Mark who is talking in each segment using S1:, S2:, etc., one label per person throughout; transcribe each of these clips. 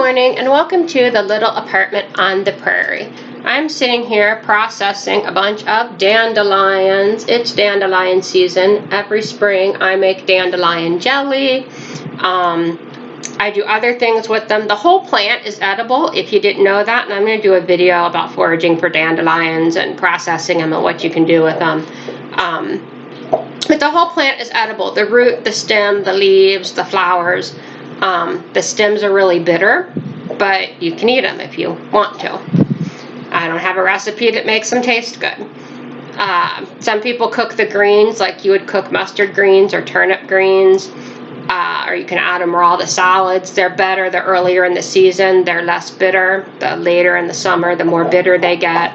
S1: morning and welcome to the little apartment on the prairie. I'm sitting here processing a bunch of dandelions. It's dandelion season. Every spring I make dandelion jelly. I do other things with them. The whole plant is edible, if you didn't know that, and I'm going to do a video about foraging for dandelions and processing them and what you can do with them. But the whole plant is edible. The root, the stem, the leaves, the flowers. The stems are really bitter, but you can eat them if you want to. I don't have a recipe that makes them taste good. Some people cook the greens like you would cook mustard greens or turnip greens, or you can add them raw to salads. They're better the earlier in the season. They're less bitter. The later in the summer, the more bitter they get.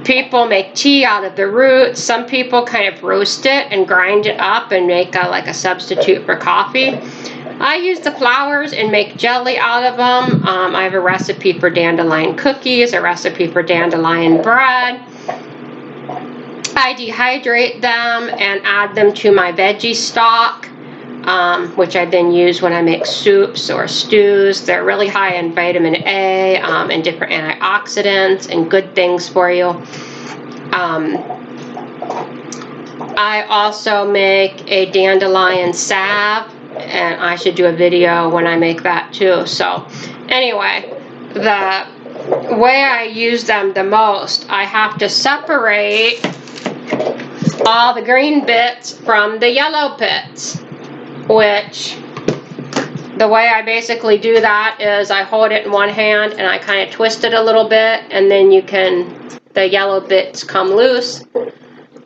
S1: People make tea out of the roots. Some people kind of roast it and grind it up and make like a substitute for coffee. I use the flowers and make jelly out of them. I have a recipe for dandelion cookies, a recipe for dandelion bread. I dehydrate them and add them to my veggie stock, which I then use when I make soups or stews. They're really high in vitamin A and different antioxidants and good things for you. I also make a dandelion salve, and I should do a video when I make that too. So anyway, the way I use them the most, I have to separate all the green bits from the yellow bits, which the way I basically do that is I hold it in one hand and I kind of twist it a little bit, and then the yellow bits come loose.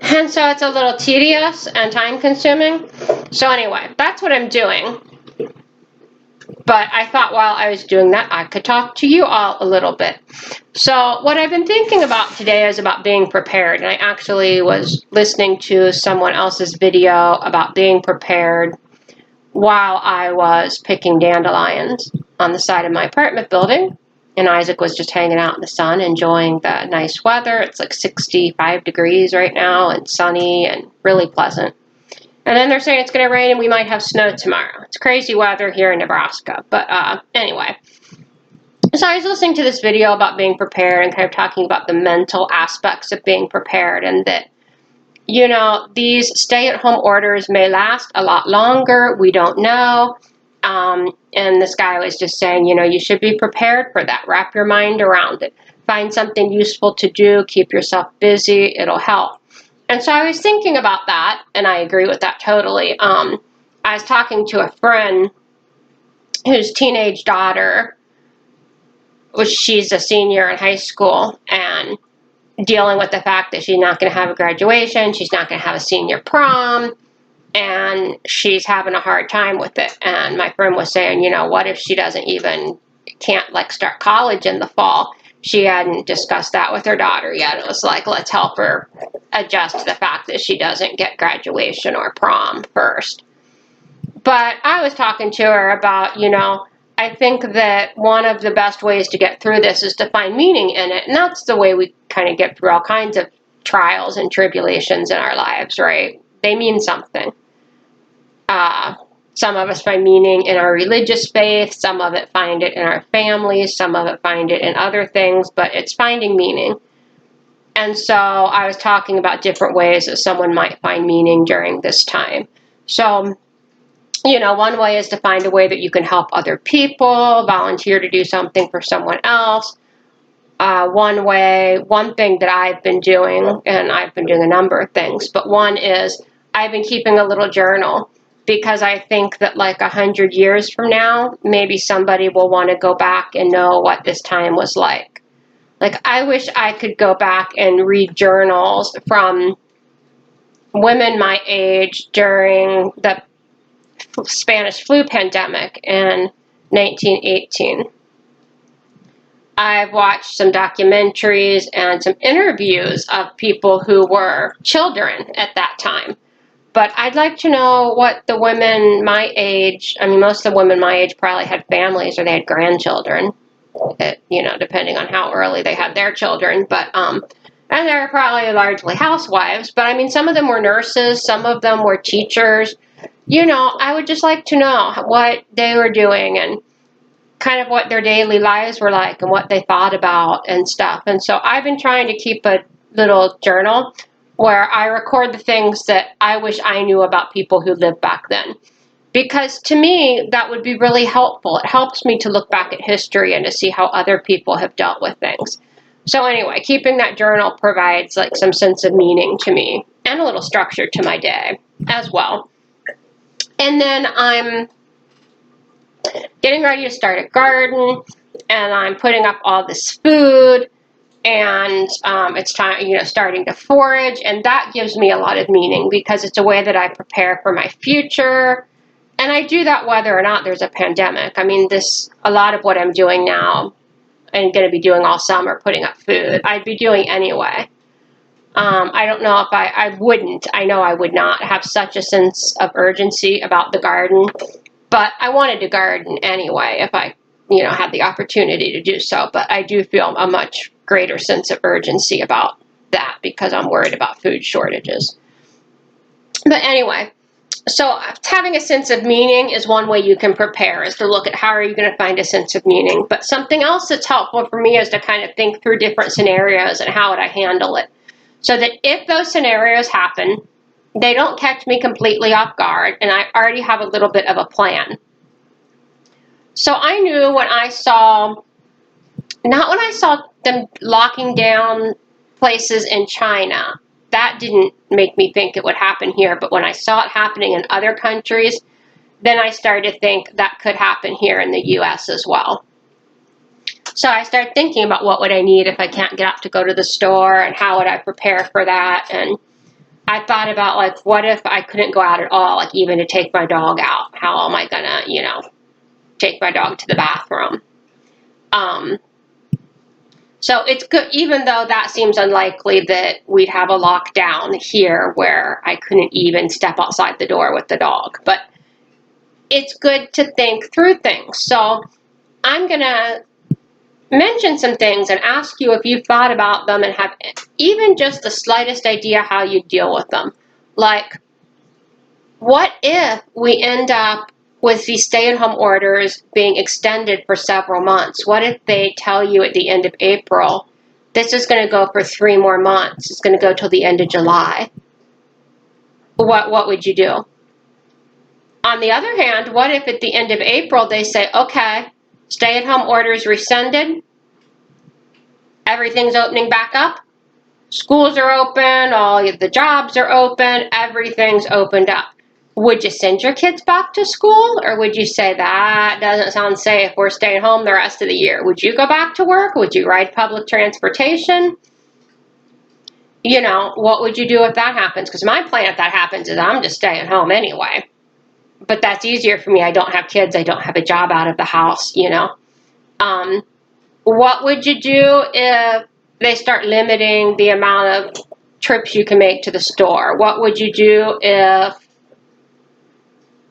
S1: And so it's a little tedious and time consuming. So anyway, that's what I'm doing. But I thought while I was doing that, I could talk to you all a little bit. So what I've been thinking about today is about being prepared. And I actually was listening to someone else's video about being prepared while I was picking dandelions on the side of my apartment building. And Isaac was just hanging out in the sun, enjoying the nice weather. It's like 65 degrees right now and sunny and really pleasant. And then they're saying it's going to rain and we might have snow tomorrow. It's crazy weather here in Nebraska. But anyway, so I was listening to this video about being prepared and kind of talking about the mental aspects of being prepared, and that, you know, these stay-at-home orders may last a lot longer. We don't know. And this guy was just saying, you know, you should be prepared for that. Wrap your mind around it. Find something useful to do. Keep yourself busy. It'll help. And so I was thinking about that, and I agree with that totally. I was talking to a friend whose teenage daughter, she's a senior in high school, and dealing with the fact that she's not going to have a graduation, she's not going to have a senior prom, and she's having a hard time with it. And my friend was saying, you know, what if she can't like start college in the fall? She hadn't discussed that with her daughter yet. It was like, let's help her adjust to the fact that she doesn't get graduation or prom first. But I was talking to her about, you know, I think that one of the best ways to get through this is to find meaning in it. And that's the way we kind of get through all kinds of trials and tribulations in our lives, right? They mean something. Some of us find meaning in our religious faith, some of it find it in our families, some of it find it in other things, but it's finding meaning. And so I was talking about different ways that someone might find meaning during this time. So, you know, one way is to find a way that you can help other people, volunteer to do something for someone else. One thing that I've been doing, and I've been doing a number of things, but one is I've been keeping a little journal, because I think that like 100 years from now, maybe somebody will want to go back and know what this time was like. Like, I wish I could go back and read journals from women my age during the Spanish flu pandemic in 1918. I've watched some documentaries and some interviews of people who were children at that time. But I'd like to know what the women my age, I mean, most of the women my age probably had families or they had grandchildren, you know, depending on how early they had their children. But, and they were probably largely housewives. But, I mean, some of them were nurses, some of them were teachers. You know, I would just like to know what they were doing and kind of what their daily lives were like and what they thought about and stuff. And so I've been trying to keep a little journal where I record the things that I wish I knew about people who lived back then. Because to me, that would be really helpful. It helps me to look back at history and to see how other people have dealt with things. So anyway, keeping that journal provides like some sense of meaning to me and a little structure to my day as well. And then I'm getting ready to start a garden, and I'm putting up all this food, and it's time, starting to forage, and that gives me a lot of meaning because it's a way that I prepare for my future. And I do that whether or not there's a pandemic. I mean, a lot of what I'm doing now and going to be doing all summer, putting up food, I'd be doing anyway. I don't know if I wouldn't. I know I would not have such a sense of urgency about the garden, but I wanted to garden anyway if I, had the opportunity to do so. But I do feel a much greater sense of urgency about that because I'm worried about food shortages. But anyway, so having a sense of meaning is one way you can prepare, is to look at how are you going to find a sense of meaning. But something else that's helpful for me is to kind of think through different scenarios and how would I handle it. So that if those scenarios happen, they don't catch me completely off guard, and I already have a little bit of a plan. So I knew when I saw, not when I saw them locking down places in China, that didn't make me think it would happen here, but when I saw it happening in other countries, then I started to think that could happen here in the US as well. So I started thinking about what would I need if I can't get up to go to the store, and how would I prepare for that. And I thought about, like, what if I couldn't go out at all, like even to take my dog out? How am I gonna, take my dog to the bathroom? So it's good, even though that seems unlikely that we'd have a lockdown here where I couldn't even step outside the door with the dog. But it's good to think through things. So I'm gonna mention some things and ask you if you've thought about them and have even just the slightest idea how you deal with them. Like, what if we end up with these stay-at-home orders being extended for several months? What if they tell you at the end of April, this is going to go for 3 more months, it's going to go till the end of July? What would you do? On the other hand, what if at the end of April they say, okay, stay-at-home orders rescinded, everything's opening back up, schools are open, all the jobs are open, everything's opened up. Would you send your kids back to school, or would you say that doesn't sound safe, we're staying home the rest of the year? Would you go back to work? Would you ride public transportation? What would you do if that happens? Because my plan if that happens is I'm just staying home anyway. But that's easier for me. I don't have kids. I don't have a job out of the house, What would you do if they start limiting the amount of trips you can make to the store? What would you do if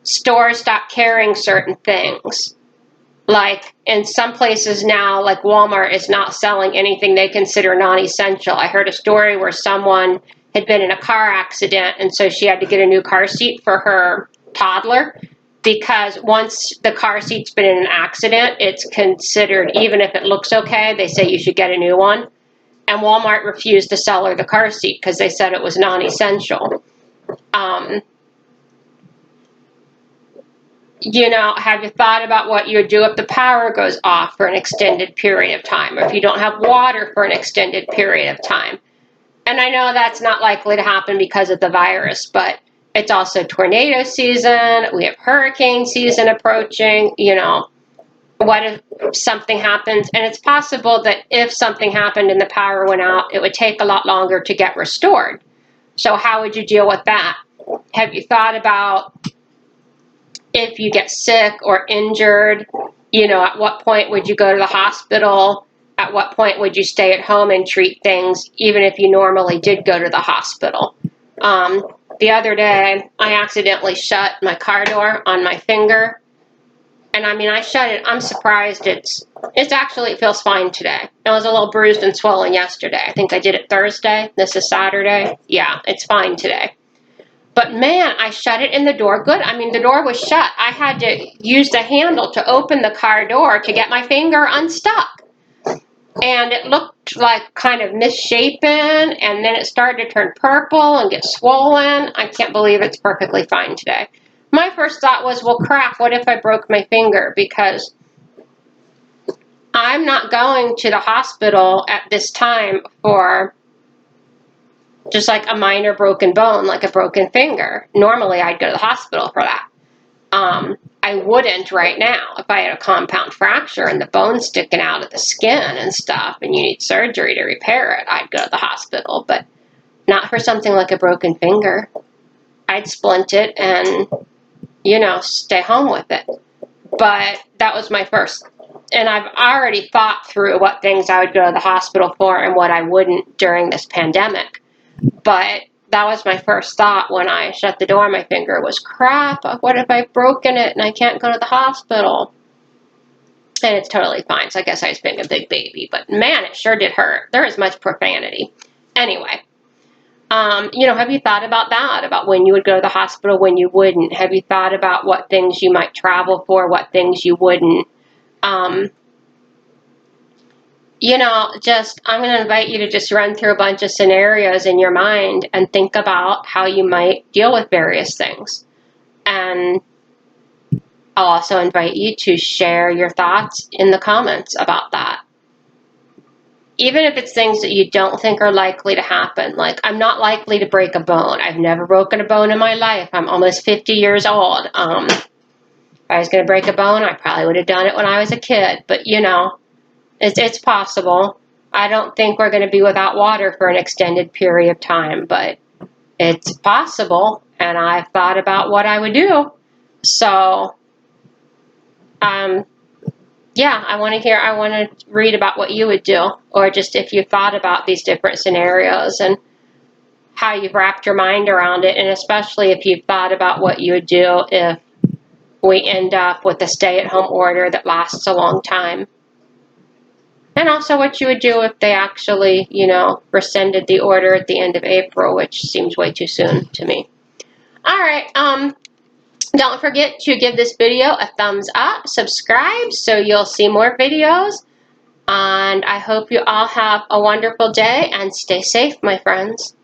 S1: stores stop carrying certain things? Like in some places now, like Walmart is not selling anything they consider non-essential. I heard a story where someone had been in a car accident, and so she had to get a new car seat for her toddler, because once the car seat's been in an accident, it's considered, even if it looks okay, they say you should get a new one. And Walmart refused to sell her the car seat because they said it was non-essential. Have you thought about what you would do if the power goes off for an extended period of time, or if you don't have water for an extended period of time? And I know that's not likely to happen because of the virus, but it's also tornado season. We have hurricane season approaching. What if something happens? And it's possible that if something happened and the power went out, it would take a lot longer to get restored. So how would you deal with that? Have you thought about if you get sick or injured, at what point would you go to the hospital? At what point would you stay at home and treat things, even if you normally did go to the hospital? The other day, I accidentally shut my car door on my finger. And I shut it. I'm surprised it feels fine today. It was a little bruised and swollen yesterday. I think I did it Thursday. This is Saturday. Yeah, it's fine today. But man, I shut it in the door good. I mean, the door was shut. I had to use the handle to open the car door to get my finger unstuck. And it looked like kind of misshapen, and then it started to turn purple and get swollen. I can't believe it's perfectly fine today. My first thought was, well, crap, what if I broke my finger? Because I'm not going to the hospital at this time for just like a minor broken bone, like a broken finger. Normally, I'd go to the hospital for that. I wouldn't right now if I had a compound fracture and the bone's sticking out of the skin and stuff and you need surgery to repair it. I'd go to the hospital, but not for something like a broken finger. I'd splint it and, you know, stay home with it. But that was my first. And I've already thought through what things I would go to the hospital for and what I wouldn't during this pandemic. But that was my first thought when I shut the door on my finger was, crap, what if I've broken it and I can't go to the hospital? And it's totally fine, so I guess I was being a big baby. But man, it sure did hurt. There is much profanity. Anyway, you know, have you thought about that? About when you would go to the hospital, when you wouldn't? Have you thought about what things you might travel for, what things you wouldn't? You know, I'm going to invite you to just run through a bunch of scenarios in your mind and think about how you might deal with various things. And I'll also invite you to share your thoughts in the comments about that. Even if it's things that you don't think are likely to happen, like I'm not likely to break a bone. I've never broken a bone in my life. I'm almost 50 years old. If I was going to break a bone, I probably would have done it when I was a kid. But, you know, it's possible. I don't think we're going to be without water for an extended period of time, but it's possible, and I've thought about what I would do. So, yeah, I want to read about what you would do, or just if you thought about these different scenarios and how you've wrapped your mind around it, and especially if you've thought about what you would do if we end up with a stay-at-home order that lasts a long time. And also what you would do if they actually, you know, rescinded the order at the end of April, which seems way too soon to me. All right, don't forget to give this video a thumbs up, subscribe so you'll see more videos, and I hope you all have a wonderful day and stay safe, my friends.